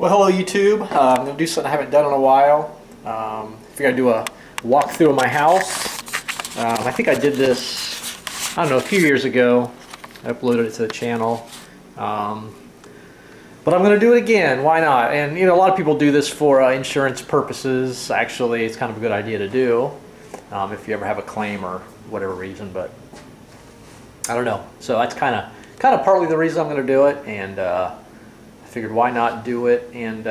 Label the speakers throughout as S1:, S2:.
S1: Well, hello YouTube. I'm going to do something I haven't done in a while. Figured I'd do a walkthrough of my house. I think I did this, I don't know, a few years ago. I uploaded it to the channel. But I'm going to do it again. Why not? And you know, a lot of people do this for insurance purposes. Actually, it's kind of a good idea to do if you ever have a claim or whatever reason. But I don't know. So that's kind of partly the reason I'm going to do it. And figured why not do it and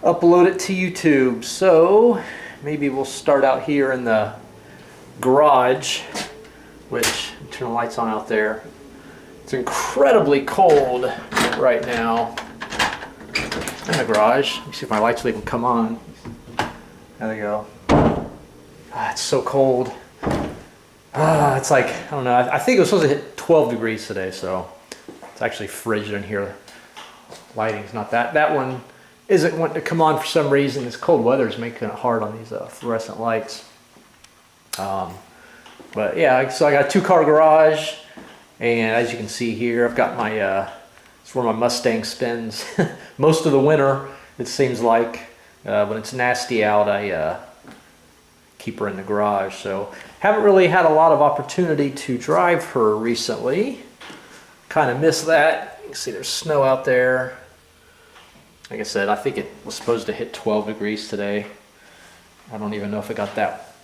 S1: upload it to YouTube. So maybe we'll start out here in the garage, which turn the lights on out there. It's incredibly cold right now in the garage. Let me see if my lights will even come on. There they go. It's so cold. It's like, I don't know, I think it was supposed to hit 12 degrees today, so it's actually frigid in here. Lighting's not that one isn't wanting to come on for some reason. This cold weather is making it hard on these fluorescent lights. But yeah, so I got a 2-car garage, and as you can see here, I've got my it's where my Mustang spends most of the winter, it seems like. When it's nasty out, I keep her in the garage. So haven't really had a lot of opportunity to drive her recently. Kind of miss that. You can see there's snow out there. Like I said, I think it was supposed to hit 12 degrees today. I don't even know if it got that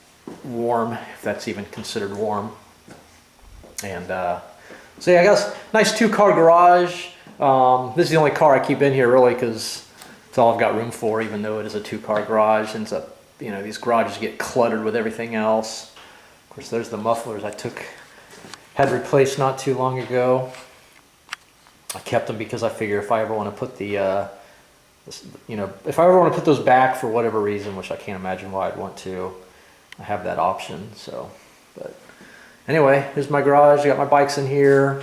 S1: warm, if that's even considered warm. And so yeah, I got a nice 2-car garage. This is the only car I keep in here really because it's all I've got room for, even though it is a 2-car garage. Ends up, you know, these garages get cluttered with everything else. Of course, there's the mufflers I had replaced not too long ago. I kept them because I figure if I ever want to put the you know, if I ever want to put those back for whatever reason, which I can't imagine why I'd want to, I have that option. So, but anyway, here's my garage. I got my bikes in here.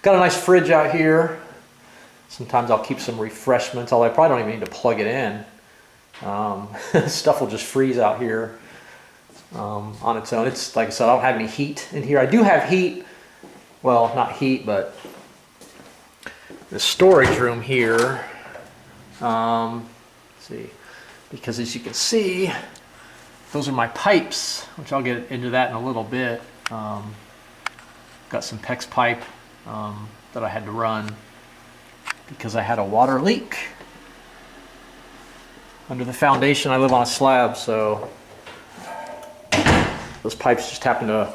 S1: Got a nice fridge out here. Sometimes I'll keep some refreshments, although I probably don't even need to plug it in. Stuff will just freeze out here on its own. It's like I said, I don't have any heat in here. I do have heat. Well, not heat, but the storage room here. Let's see, because as you can see, those are my pipes, which I'll get into that in a little bit. Got some PEX pipe that I had to run because I had a water leak under the foundation. I live on a slab, so those pipes just happen to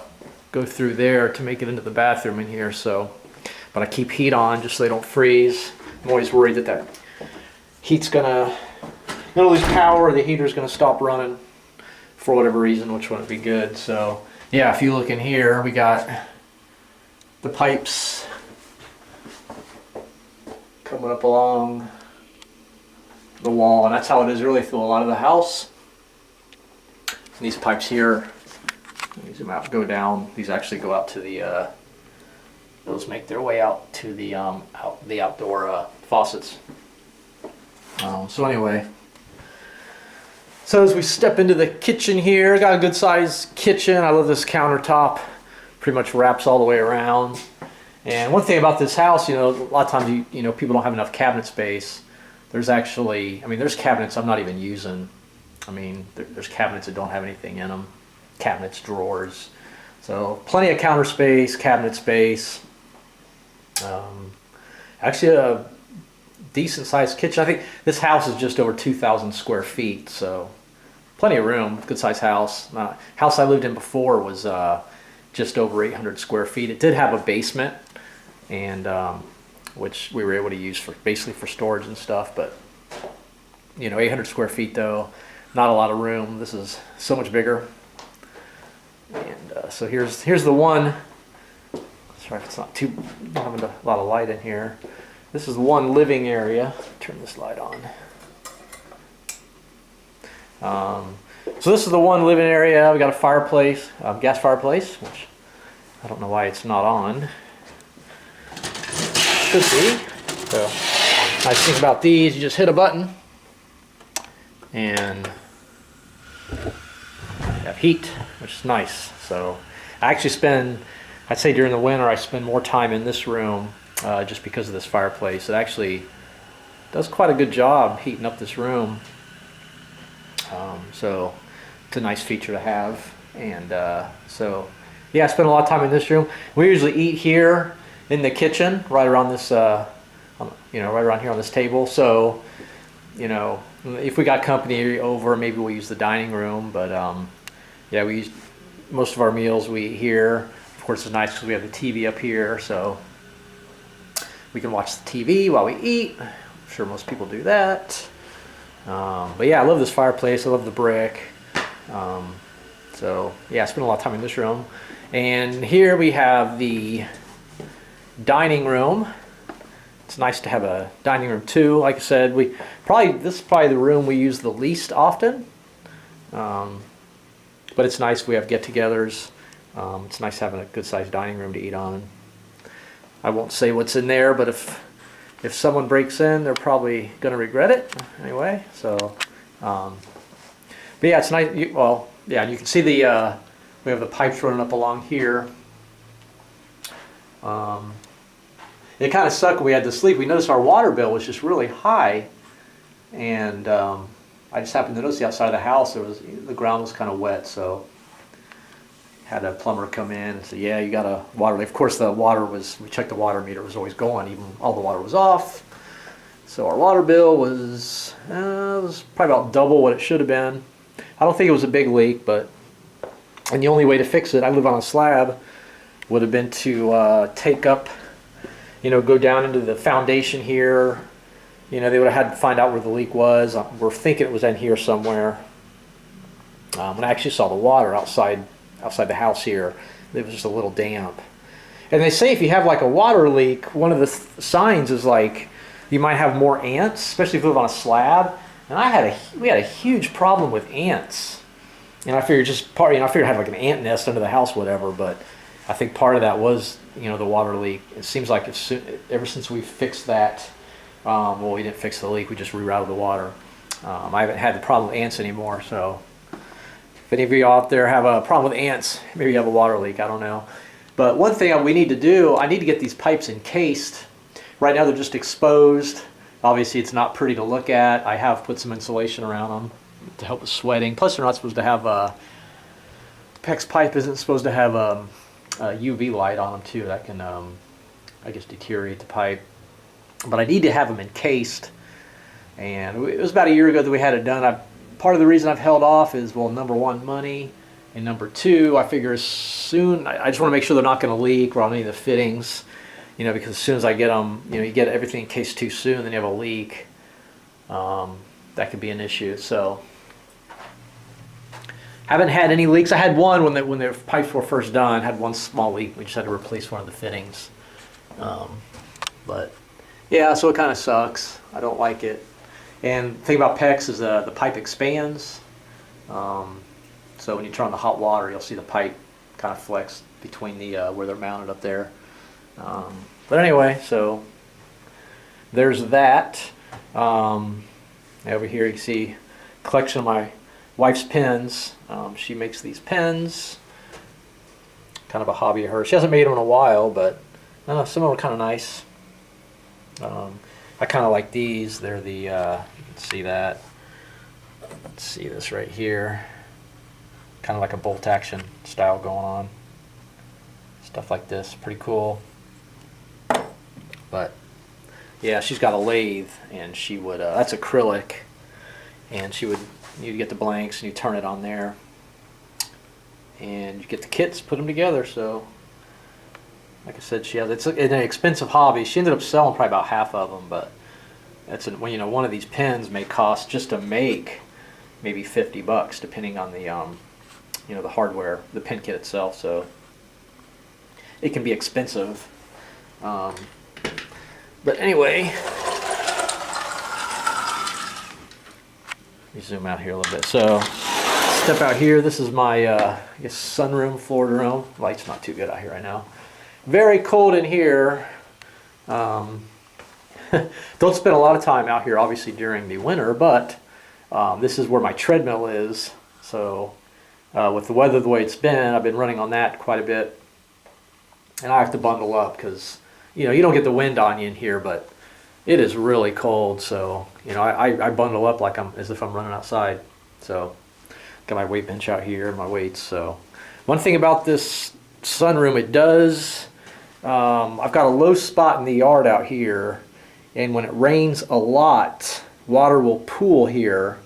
S1: go through there to make it into the bathroom in here. So, but I keep heat on just so they don't freeze. I'm always worried that heat's gonna lose power, or the heater's gonna stop running for whatever reason, which wouldn't be good. So yeah, if you look in here, we got the pipes coming up along the wall, and that's how it is really through a lot of the house. And these pipes here, let me zoom out, go down. These actually go out to the those make their way out to the outdoor faucets. So anyway, so as we step into the kitchen here, got a good sized kitchen. I love this countertop, pretty much wraps all the way around. And one thing about this house, you know, a lot of times you know, people don't have enough cabinet space. There's actually, I mean, there's cabinets I'm not even using. I mean, there's cabinets that don't have anything in them. Cabinets, drawers. So plenty of counter space, cabinet space. Actually a decent sized kitchen. I think this house is just over 2,000 square feet, so plenty of room, good sized house. House I lived in before was just over 800 square feet. It did have a basement, and which we were able to use for basically for storage and stuff, but you know, 800 square feet though, not a lot of room. This is so much bigger. And so here's the one. Sorry if it's not having a lot of light in here. This is one living area. Turn this light on. So this is the one living area. We got a fireplace, gas fireplace, which I don't know why it's not on. Should be. So nice thing about these, you just hit a button and you have heat, which is nice. So I actually I'd say during the winter I spend more time in this room just because of this fireplace. It actually does quite a good job heating up this room. So it's a nice feature to have. And so yeah, I spend a lot of time in this room. We usually eat here in the kitchen, right around this, right around here on this table. So, if we got company over, maybe we'll use the dining room. But yeah, we use most of our meals we eat here. Of course, it's nice because we have the TV up here, so we can watch the TV while we eat. I'm sure most people do that. But yeah, I love this fireplace. I love the brick. So yeah, I spend a lot of time in this room. And here we have the dining room. It's nice to have a dining room too. Like I said, this is probably the room we use the least often. But it's nice we have get-togethers. It's nice having a good-sized dining room to eat on. I won't say what's in there, but if someone breaks in, they're probably going to regret it anyway. So, but yeah, it's nice. Yeah, you can see we have the pipes running up along here. It kind of sucked when we had to sleep. We noticed our water bill was just really high, and I just happened to notice the outside of the house, the ground was kind of wet, so had a plumber come in and say, yeah, you got a water leak. Of course, we checked the water meter, it was always going, even all the water was off. So our water bill was probably about double what it should have been. I don't think it was a big leak, and the only way to fix it, I live on a slab, would have been to take up, go down into the foundation here. They would have had to find out where the leak was. We're thinking it was in here somewhere. When I actually saw the water outside the house here, it was just a little damp. And they say if you have like a water leak, one of the signs is like you might have more ants, especially if you live on a slab. And we had a huge problem with ants. And I figured I figured I had like an ant nest under the house, whatever. But I think part of that was, the water leak. It seems like ever since we fixed that, we didn't fix the leak, we just rerouted the water. I haven't had the problem with ants anymore, so if any of you out there have a problem with ants, maybe you have a water leak, I don't know. But one thing we need to do, I need to get these pipes encased. Right now they're just exposed. Obviously it's not pretty to look at. I have put some insulation around them to help with sweating. Plus they're not supposed to have PEX pipe isn't supposed to have a UV light on them too. That can, I guess, deteriorate the pipe. But I need to have them encased. And it was about a year ago that we had it done. Part of the reason I've held off is, well, number one, money. And number two, I figure I just want to make sure they're not going to leak or on any of the fittings. Because as soon as I get them, you get everything encased too soon, then you have a leak. That could be an issue. So haven't had any leaks. I had one when the pipes were first done. Had one small leak. We just had to replace one of the fittings. But yeah, so it kind of sucks. I don't like it. And the thing about PEX is the pipe expands. So when you turn on the hot water, you'll see the pipe kind of flex between the where they're mounted up there. But anyway, so there's that. Over here you can see a collection of my wife's pens. She makes these pens. Kind of a hobby of hers. She hasn't made them in a while, but some of them are kind of nice. I kind of like these. They're the, you can see that. Let's see this right here. Kind of like a bolt action style going on. Stuff like this, pretty cool. But yeah, she's got a lathe, and she would, that's acrylic, and you'd get the blanks and you turn it on there, and you get the kits, put them together. So like I said, it's an expensive hobby. She ended up selling probably about half of them, but one of these pens may cost, just to make, maybe $50, depending on the the hardware, the pen kit itself. So it can be expensive. But anyway, let me zoom out here a little bit. So step out here. This is my I guess sunroom, Florida room. Light's not too good out here right now. Very cold in here. Don't spend a lot of time out here, obviously, during the winter, but this is where my treadmill is. So with the weather the way it's been, I've been running on that quite a bit. And I have to bundle up because, you don't get the wind on you in here, but it is really cold. So, you know, I bundle up like as if I'm running outside. So, got my weight bench out here, my weights. So, one thing about this sunroom, it does, I've got a low spot in the yard out here, and when it rains a lot, water will pool here,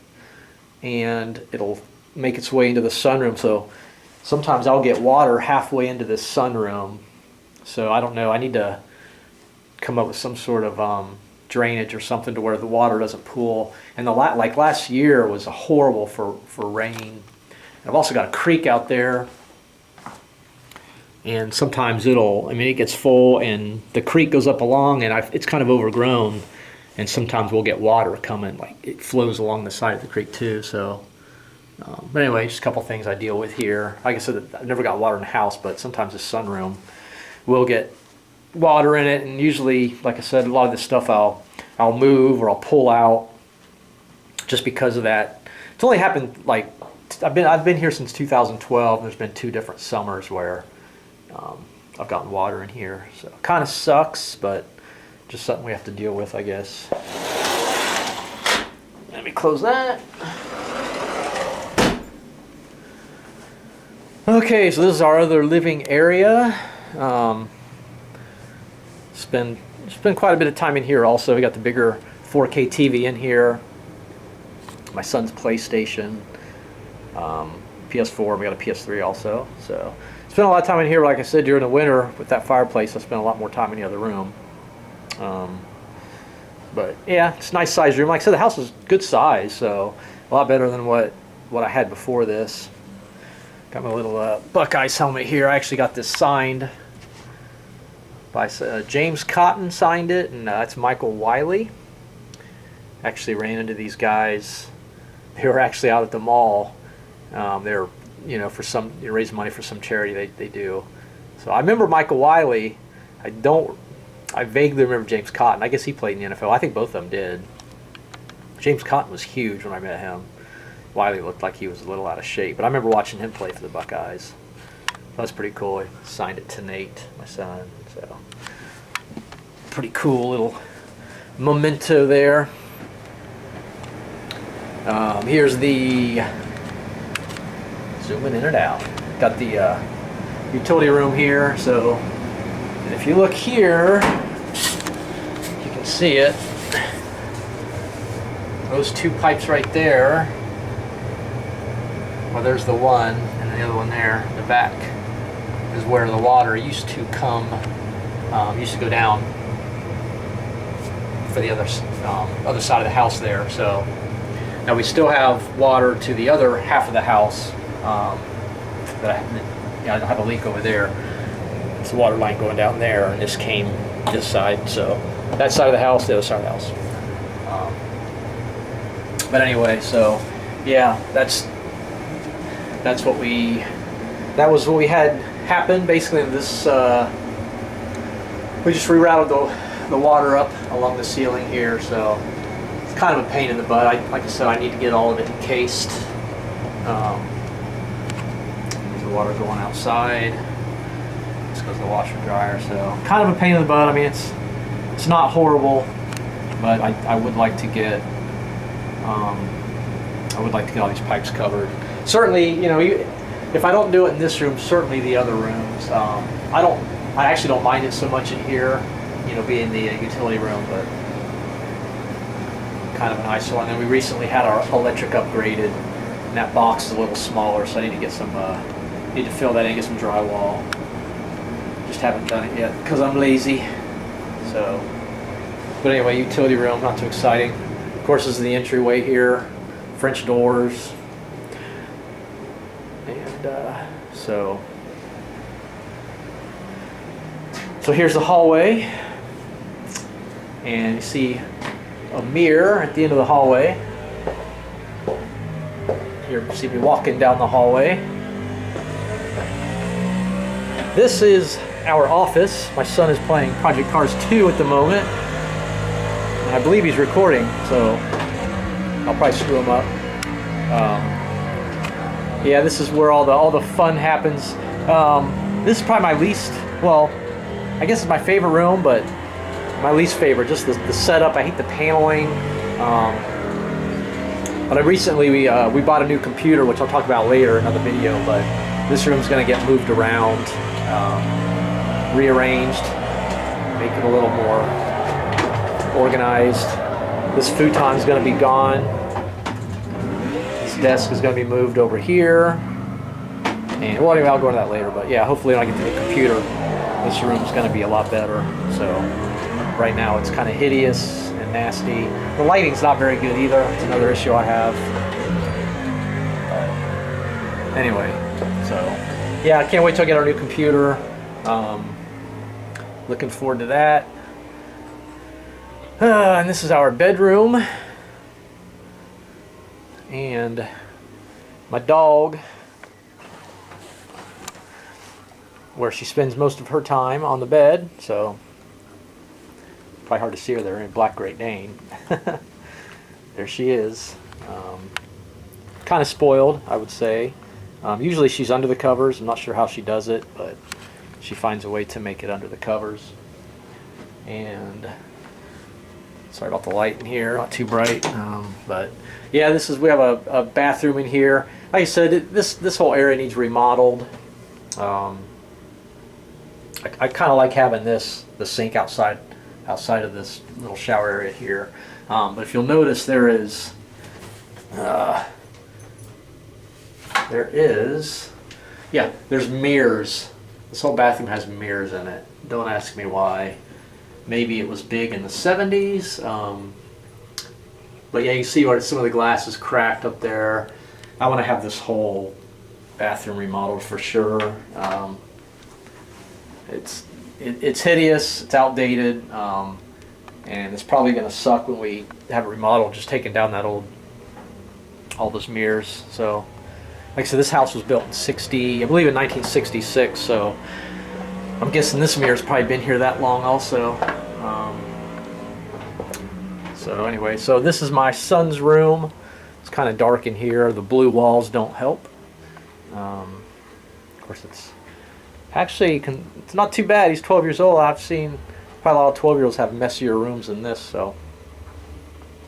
S1: and it'll make its way into the sunroom. So sometimes I'll get water halfway into this sunroom. So I don't know, I need to come up with some sort of drainage or something to where the water doesn't pool. And like last year was horrible for rain. And I've also got a creek out there, and sometimes it gets full and the creek goes up along, and it's kind of overgrown, and sometimes we'll get water coming, like it flows along the side of the creek too. So but anyway, just a couple things I deal with here. Like I said, I've never got water in the house, but sometimes the sunroom will get water in it, and usually, like I said, a lot of this stuff I'll move or I'll pull out just because of that. It's only happened, like, I've been here since 2012. There's been 2 different summers where I've gotten water in here, so it kind of sucks, but just something we have to deal with, I guess. Let me close that. Okay, so this is our other living area. Spend quite a bit of time in here also. We got the bigger 4K TV in here. My son's PlayStation, PS4. We got a PS3 also. So spent a lot of time in here. Like I said, during the winter with that fireplace, I spent a lot more time in the other room. But yeah, it's a nice size room. Like I said, the house is good size, so a lot better than what I had before this. Got my little Buckeyes helmet here. I actually got this signed by James Cotton, signed it, and that's Michael Wiley. Actually ran into these guys. They were actually out at the mall. They're, you know, raise money for some charity they do. So I remember Michael Wiley. I vaguely remember James Cotton. I guess he played in the NFL. I think both of them did. James Cotton was huge when I met him. Wiley looked like he was a little out of shape, but I remember watching him play for the Buckeyes. That was pretty cool. He signed it to Nate, my son. So pretty cool little memento there. Here's the zooming in and out. Got the utility room here. So, and if you look here, you can see it. Those 2 pipes right there. Well, there's the one, and the other one there in the back is where the water used to come, used to go down for the other side of the house there. So now we still have water to the other half of the house. I have a leak over there. It's the water line going down there, and this came this side. So that side of the house, the other side of the house. But anyway, so yeah, that was what we had happen. Basically, this we just rerouted the water up along the ceiling here, so it's kind of a pain in the butt. Like I said, I need to get all of it encased. There's the water going outside. This goes to the washer dryer, so kind of a pain in the butt. I mean, it's not horrible, but I would like to get all these pipes covered. Certainly, you know, if I don't do it in this room, certainly the other rooms. I actually don't mind it so much in here, you know, being the utility room, but kind of a nice one. And we recently had our electric upgraded, and that box is a little smaller, so I need to get need to fill that in, get some drywall. Just haven't done it yet because I'm lazy. So, but anyway, utility room, not too exciting. Of course, this is the entryway here, French doors. And so here's the hallway, and you see a mirror at the end of the hallway. You see me walking down the hallway. This is our office. My son is playing Project Cars 2 at the moment, and I believe he's recording, so I'll probably screw him up. Yeah, this is where all the fun happens. This is probably my least, well, I guess it's my favorite room, but my least favorite. Just the setup. I hate the paneling. But recently we bought a new computer, which I'll talk about later in another video. But this room's going to get moved around, rearranged, make it a little more organized. This futon's going to be gone. This desk is going to be moved over here. And well, anyway, I'll go into that later. But yeah, hopefully when I get to the computer, this room's going to be a lot better. So right now it's kind of hideous and nasty. The lighting's not very good either. It's another issue I have. But anyway, so yeah, I can't wait till I get our new computer. Looking forward to that. And this is our bedroom. And my dog, where she spends most of her time on the bed. So probably hard to see her there in Black Great Dane. There she is. Kind of spoiled, I would say. Usually she's under the covers. I'm not sure how she does it, but she finds a way to make it under the covers. And sorry about the light in here, not too bright. But yeah, we have a bathroom in here. Like I said, this whole area needs remodeled. I kind of like having the sink outside of this little shower area here. But if you'll notice, there's mirrors. This whole bathroom has mirrors in it. Don't ask me why. Maybe it was big in the 70s. But yeah, you see where some of the glass is cracked up there. I want to have this whole bathroom remodeled for sure. It's hideous, it's outdated, and it's probably going to suck when we have it remodeled, just taking down all those mirrors. So, like I said, this house was built in I believe in 1966, so I'm guessing this mirror's probably been here that long also. So anyway, so this is my son's room. It's kind of dark in here. The blue walls don't help. Of course, it's not too bad. He's 12 years old. I've seen probably a lot of 12-year-olds have messier rooms than this, so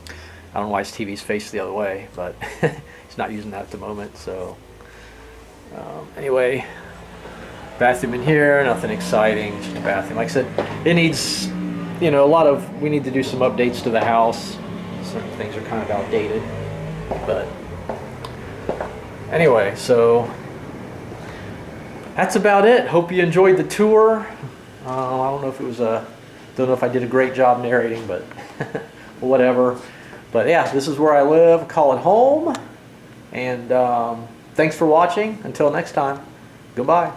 S1: I don't know why his TV's faced the other way, but he's not using that at the moment. So anyway, bathroom in here, nothing exciting, just a bathroom. Like I said, it needs, we need to do some updates to the house. Some things are kind of outdated, but anyway, so that's about it. Hope you enjoyed the tour. I don't know if I did a great job narrating, but whatever. But yeah, this is where I live. Call it home. And thanks for watching. Until next time, goodbye.